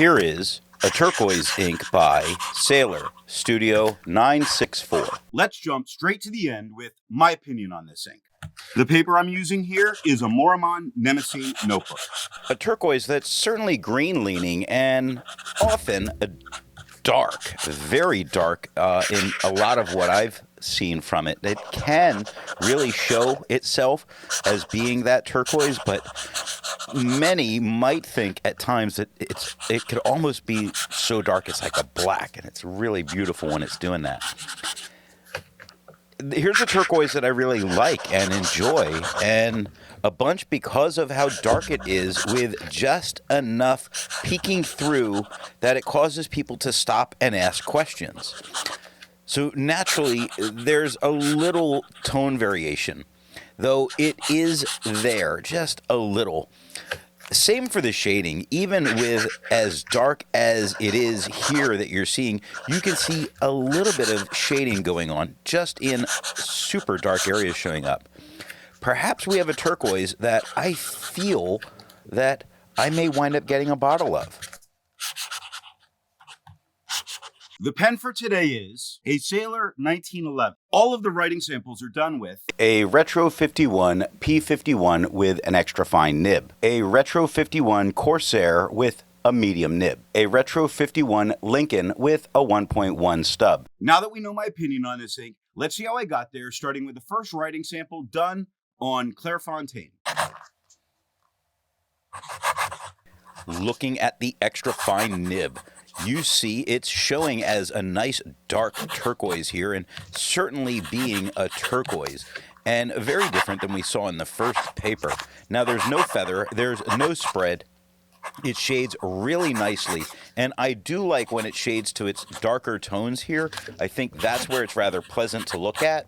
Here is a turquoise ink by Sailor, Studio 964. Let's jump straight to the end with my opinion on this ink. The paper I'm using here is a Maruman Mnemosyne Notebook. A turquoise that's certainly green-leaning and often a dark, very dark in a lot of what I've seen from it. It can really show itself as being that turquoise, but many might think at times that it could almost be so dark it's like a black, and it's really beautiful when it's doing that. Here's a turquoise that I really like and enjoy, and a bunch because of how dark it is, with just enough peeking through that it causes people to stop and ask questions. So naturally, there's a little tone variation, though it is there, just a little. Same for the shading. Even with as dark as it is here that you're seeing, you can see a little bit of shading going on just in super dark areas showing up. Perhaps we have a turquoise that I feel that I may wind up getting a bottle of. The pen for today is a Sailor 1911. All of the writing samples are done with a Retro 51 P51 with an extra fine nib, a Retro 51 Corsair with a medium nib, a Retro 51 Lincoln with a 1.1 stub. Now that we know my opinion on this ink, let's see how I got there, starting with the first writing sample done on Clairfontaine. Looking at the extra fine nib, you see it's showing as a nice dark turquoise here, and certainly being a turquoise, and very different than we saw in the first paper. Now there's no feather, there's no spread. It shades really nicely, and I do like when it shades to its darker tones here. I think that's where it's rather pleasant to look at.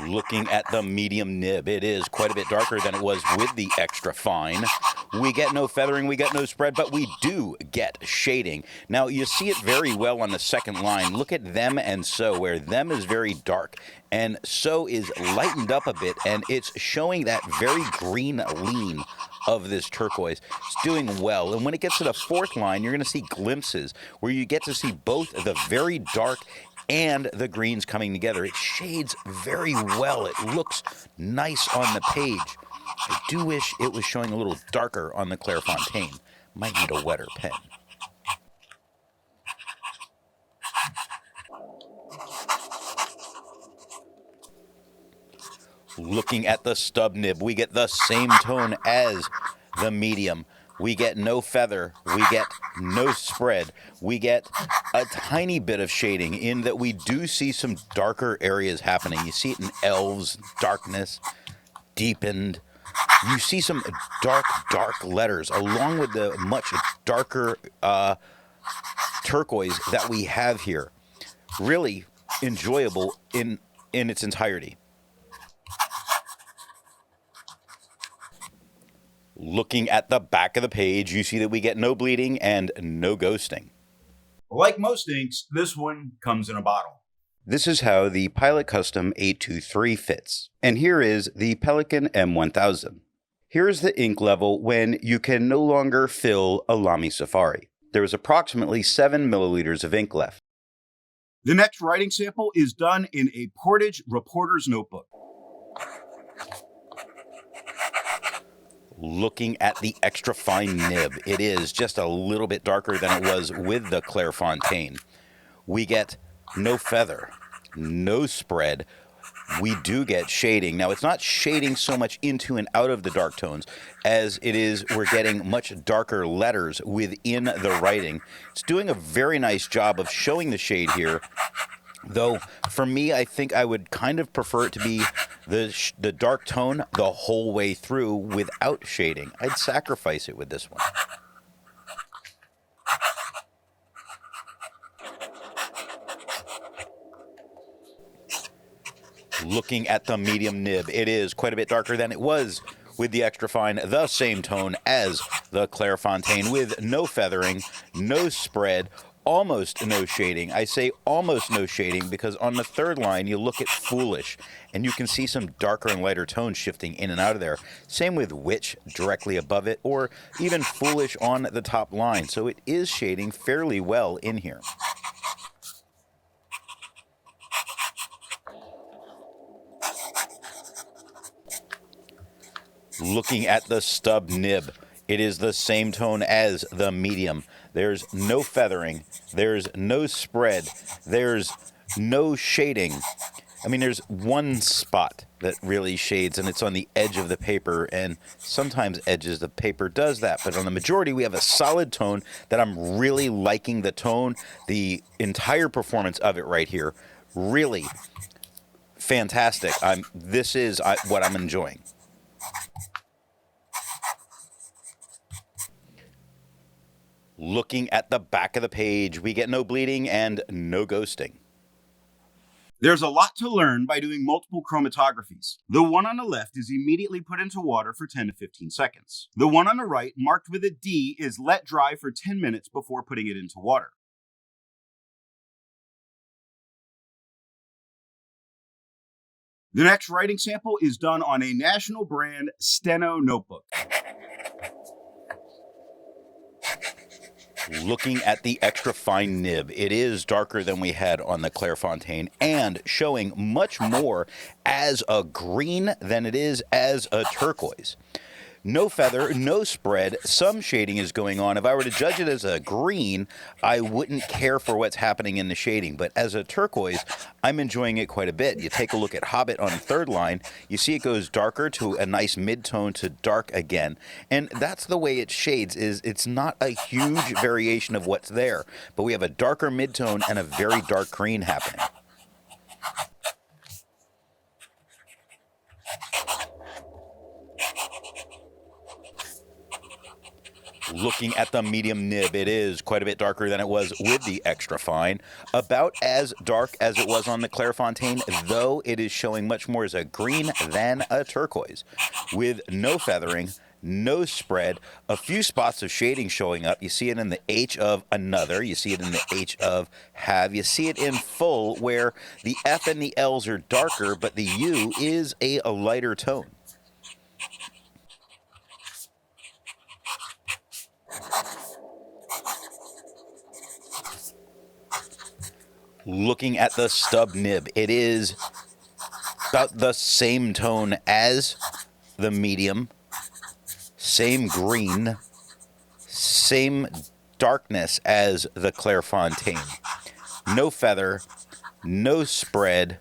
Looking at the medium nib, it is quite a bit darker than it was with the extra fine. We get no feathering, we get no spread, but we do get shading. Now, you see it very well on the second line. Look at them and so, where them is very dark, and so is lightened up a bit, and it's showing that very green lean of this turquoise. It's doing well, and when it gets to the fourth line, you're going to see glimpses where you get to see both the very dark and the greens coming together. It shades very well. It looks nice on the page. I do wish it was showing a little darker on the Clairfontaine. Might need a wetter pen. Looking at the stub nib, we get the same tone as the medium. We get no feather, we get no spread, we get a tiny bit of shading in that we do see some darker areas happening. You see it in elves, darkness, deepened. You see some dark letters along with the much darker turquoise that we have here. Really enjoyable in its entirety. Looking at the back of the page, you see that we get no bleeding and no ghosting. Like most inks, this one comes in a bottle. This is how the Pilot Custom 823 fits. And here is the Pelican M1000. Here is the ink level when you can no longer fill a Lamy Safari. There is approximately 7 milliliters of ink left. The next writing sample is done in a Portage reporter's notebook. Looking at the extra fine nib, it is just a little bit darker than it was with the Clairfontaine. We get no feather, no spread. We do get shading. Now, it's not shading so much into and out of the dark tones as it is we're getting much darker letters within the writing. It's doing a very nice job of showing the shade here. Though, for me, I think I would kind of prefer it to be the dark tone the whole way through without shading. I'd sacrifice it with this one. Looking at the medium nib, it is quite a bit darker than it was with the extra fine, the same tone as the Clairfontaine, with no feathering, no spread, almost no shading. I say almost no shading because on the third line, you look at foolish, and you can see some darker and lighter tones shifting in and out of there. Same with witch directly above it, or even foolish on the top line. So it is shading fairly well in here. Looking at the stub nib, it is the same tone as the medium. There's no feathering, there's no spread, there's no shading. I mean, there's one spot that really shades, and it's on the edge of the paper, and sometimes edges the paper does that, but on the majority, we have a solid tone that I'm really liking the tone, the entire performance of it right here. Really fantastic. This is what I'm enjoying. Looking at the back of the page, we get no bleeding and no ghosting. There's a lot to learn by doing multiple chromatographies. The one on the left is immediately put into water for 10 to 15 seconds. The one on the right, marked with a D, is let dry for 10 minutes before putting it into water. The next writing sample is done on a national brand Steno notebook. Looking at the extra fine nib, it is darker than we had on the Clairfontaine and showing much more as a green than it is as a turquoise. No feather, no spread, some shading is going on. If I were to judge it as a green, I wouldn't care for what's happening in the shading. But as a turquoise, I'm enjoying it quite a bit. You take a look at Hobbit on the third line, you see it goes darker to a nice mid-tone to dark again. And that's the way it shades, is it's not a huge variation of what's there. But we have a darker mid-tone and a very dark green happening. Looking at the medium nib, it is quite a bit darker than it was with the extra fine. About as dark as it was on the Clairfontaine, though it is showing much more as a green than a turquoise. With no feathering, no spread, a few spots of shading showing up. You see it in the H of another, you see it in the H of have, you see it in full where the F and the L's are darker, but the U is a lighter tone. Looking at the stub nib, it is about the same tone as the medium, same green, same darkness as the Clairfontaine. No feather, no spread,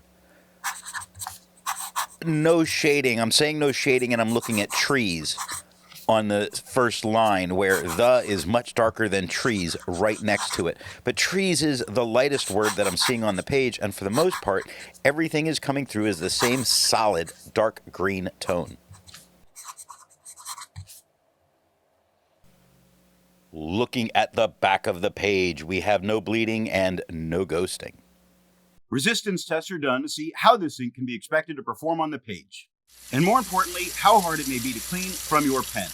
no shading. I'm saying no shading, and I'm looking at trees on the first line where the is much darker than trees right next to it. But trees is the lightest word that I'm seeing on the page, and for the most part, everything is coming through as the same solid dark green tone. Looking at the back of the page, we have no bleeding and no ghosting. Resistance tests are done to see how this ink can be expected to perform on the page, and more importantly, how hard it may be to clean from your pen.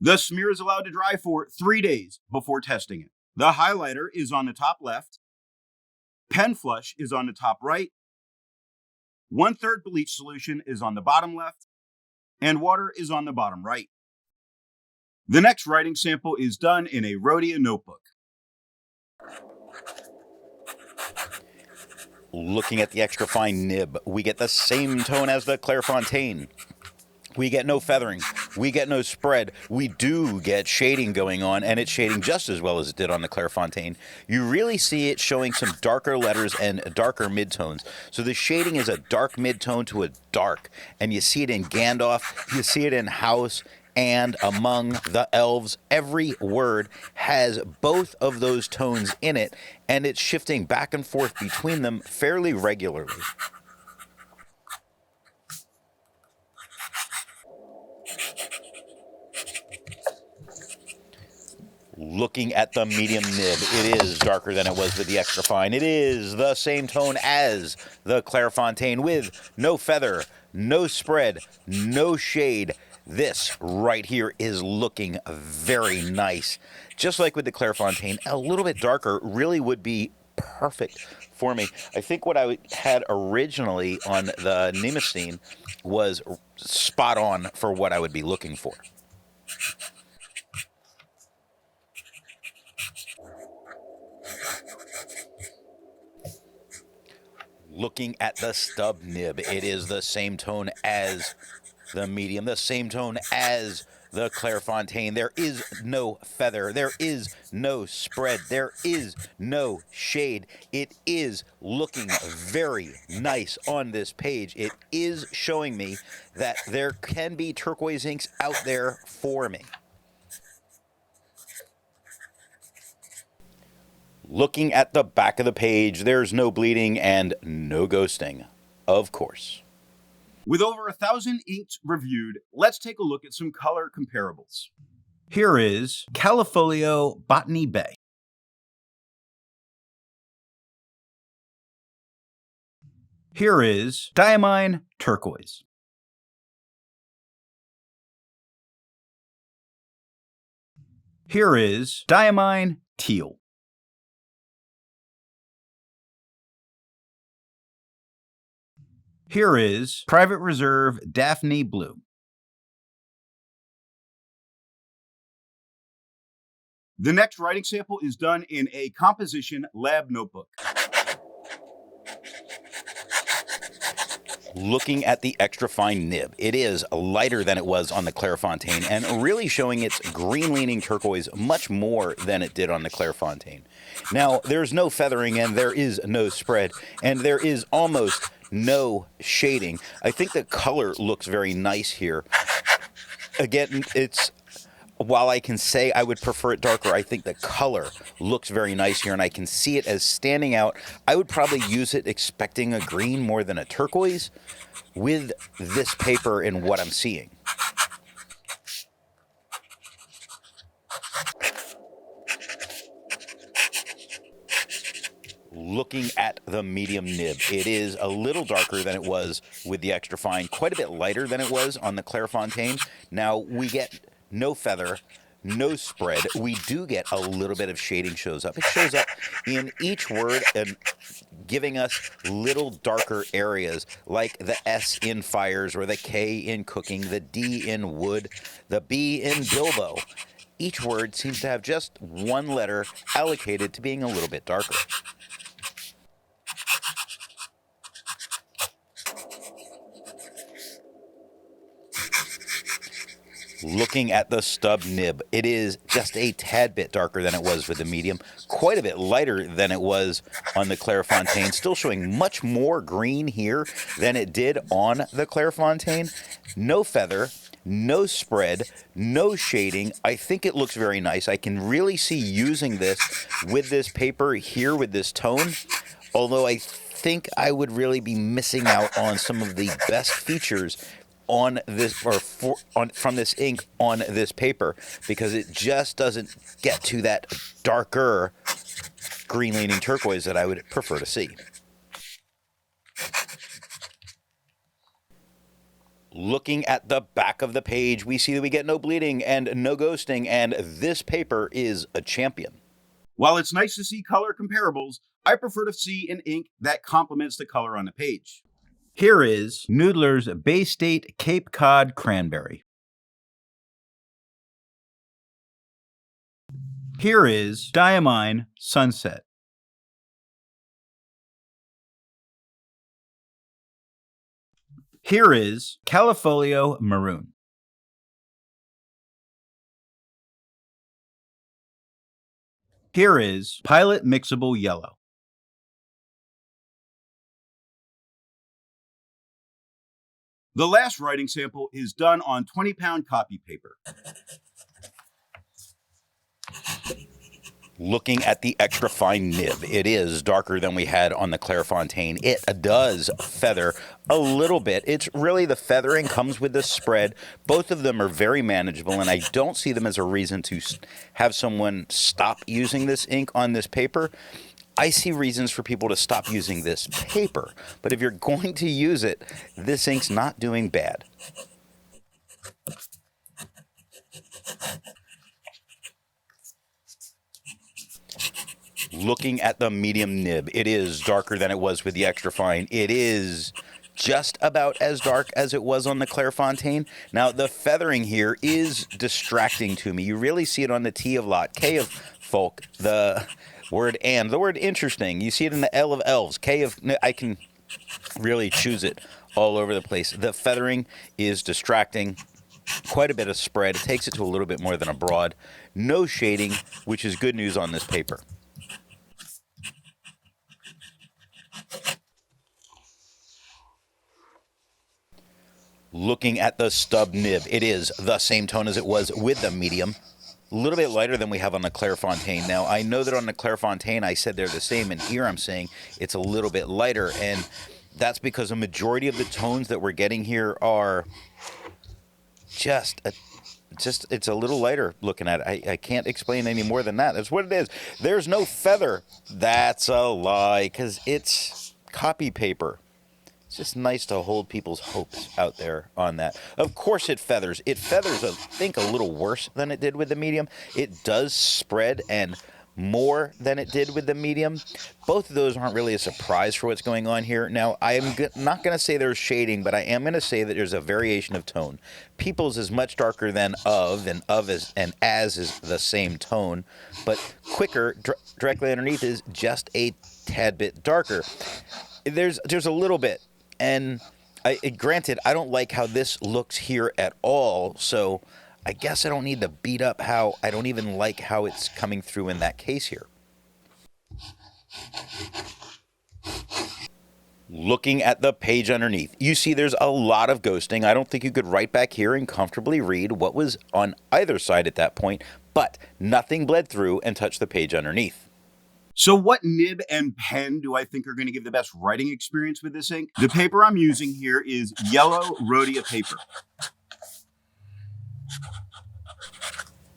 The smear is allowed to dry for 3 days before testing it. The highlighter is on the top left, pen flush is on the top right, 1/3 bleach solution is on the bottom left, and water is on the bottom right. The next writing sample is done in a Rhodia notebook. Looking at the extra fine nib, we get the same tone as the Clairfontaine. We get no feathering. We get no spread. We do get shading going on, and it's shading just as well as it did on the Clairfontaine. You really see it showing some darker letters and darker midtones. So the shading is a dark midtone to a dark, and you see it in Gandalf, you see it in House, and among the elves. Every word has both of those tones in it, and it's shifting back and forth between them fairly regularly. Looking at the medium nib, it is darker than it was with the extra fine. It is the same tone as the Clairfontaine with no feather, no spread, no shade. This right here is looking very nice. Just like with the Clairefontaine, a little bit darker really would be perfect for me. I think what I had originally on the Mnemosyne was spot on for what I would be looking for. Looking at the stub nib, it is the same tone as the medium, the same tone as the Clairefontaine. There is no feather, there is no spread, there is no shade. It is looking very nice on this page. It is showing me that there can be turquoise inks out there for me. Looking at the back of the page, there's no bleeding and no ghosting, of course. With over 1,000 inks reviewed, let's take a look at some color comparables. Here is Califolio Botany Bay. Here is Diamine Turquoise. Here is Diamine Teal. Here is Private Reserve Daphne Blue. The next writing sample is done in a composition lab notebook. Looking at the extra fine nib, it is lighter than it was on the Clairefontaine and really showing its green leaning turquoise much more than it did on the Clairefontaine. Now, there's no feathering and there is no spread and there is almost no shading. I think the color looks very nice here. Again, while I can say I would prefer it darker, I think the color looks very nice here, and I can see it as standing out. I would probably use it expecting a green more than a turquoise with this paper and what I'm seeing. Looking at the medium nib, it is a little darker than it was with the extra fine, quite a bit lighter than it was on the Clairefontaine. Now, we get no feather, no spread. We do get a little bit of shading shows up. It shows up in each word and giving us little darker areas like the S in fires or the K in cooking, the D in wood, the B in Bilbo. Each word seems to have just one letter allocated to being a little bit darker. Looking at the stub nib, it is just a tad bit darker than it was with the medium, quite a bit lighter than it was on the Clairefontaine, still showing much more green here than it did on the Clairefontaine. No feather, no spread, no shading. I think it looks very nice. I can really see using this with this paper here with this tone, although I think I would really be missing out on some of the best features on this from this ink on this paper, because it just doesn't get to that darker green leaning turquoise that I would prefer to see. Looking at the back of the page, we see that we get no bleeding and no ghosting, and this paper is a champion. While it's nice to see color comparables, I prefer to see an ink that complements the color on the page. Here is Noodler's Bay State Cape Cod Cranberry. Here is Diamine Sunset. Here is Califolio Maroon. Here is Pilot Mixable Yellow. The last writing sample is done on 20-pound copy paper. Looking at the extra fine nib, it is darker than we had on the Clairefontaine. It does feather a little bit. It's really the feathering comes with the spread. Both of them are very manageable, and I don't see them as a reason to have someone stop using this ink on this paper. I see reasons for people to stop using this paper, but if you're going to use it, this ink's not doing bad. Looking at the medium nib, it is darker than it was with the extra fine. It is just about as dark as it was on the Clairfontaine. Now, the feathering here is distracting to me. You really see it on the T of lot, K of folk, the word and, the word interesting. You see it in the L of elves, K of, I can really choose it all over the place. The feathering is distracting. Quite a bit of spread. It takes it to a little bit more than a broad. No shading, which is good news on this paper. Looking at the stub nib, it is the same tone as it was with the medium. A little bit lighter than we have on the Clairfontaine. Now, I know that on the Clairfontaine, I said they're the same, and here I'm saying it's a little bit lighter, and that's because a majority of the tones that we're getting here are it's a little lighter looking at it. I can't explain any more than that. That's what it is. There's no feather. That's a lie, because it's copy paper. It's just nice to hold people's hopes out there on that. Of course it feathers. It feathers, I think, a little worse than it did with the medium. It does spread and more than it did with the medium. Both of those aren't really a surprise for what's going on here. Now, I am not going to say there's shading, but I am going to say that there's a variation of tone. People's is much darker than of, and of is, and as is the same tone, but quicker directly underneath is just a tad bit darker. There's a little bit. And granted, I don't like how this looks here at all, so I guess I don't need to beat up how I don't even like how it's coming through in that case here. Looking at the page underneath, you see there's a lot of ghosting. I don't think you could write back here and comfortably read what was on either side at that point, but nothing bled through and touched the page underneath. So what nib and pen do I think are going to give the best writing experience with this ink? The paper I'm using here is yellow Rhodia paper.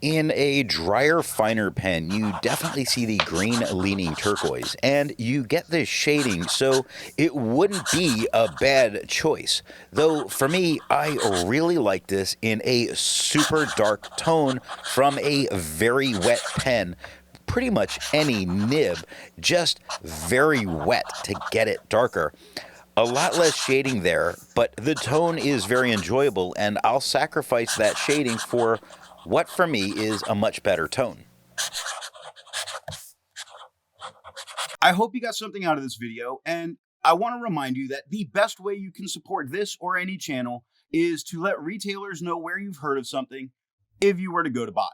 In a drier, finer pen, you definitely see the green-leaning turquoise, and you get the shading, so it wouldn't be a bad choice. Though, for me, I really like this in a super dark tone from a very wet pen. Pretty much any nib, just very wet to get it darker. A lot less shading there, but the tone is very enjoyable, and I'll sacrifice that shading for what for me is a much better tone. I hope you got something out of this video, and I want to remind you that the best way you can support this or any channel is to let retailers know where you've heard of something if you were to go to buy.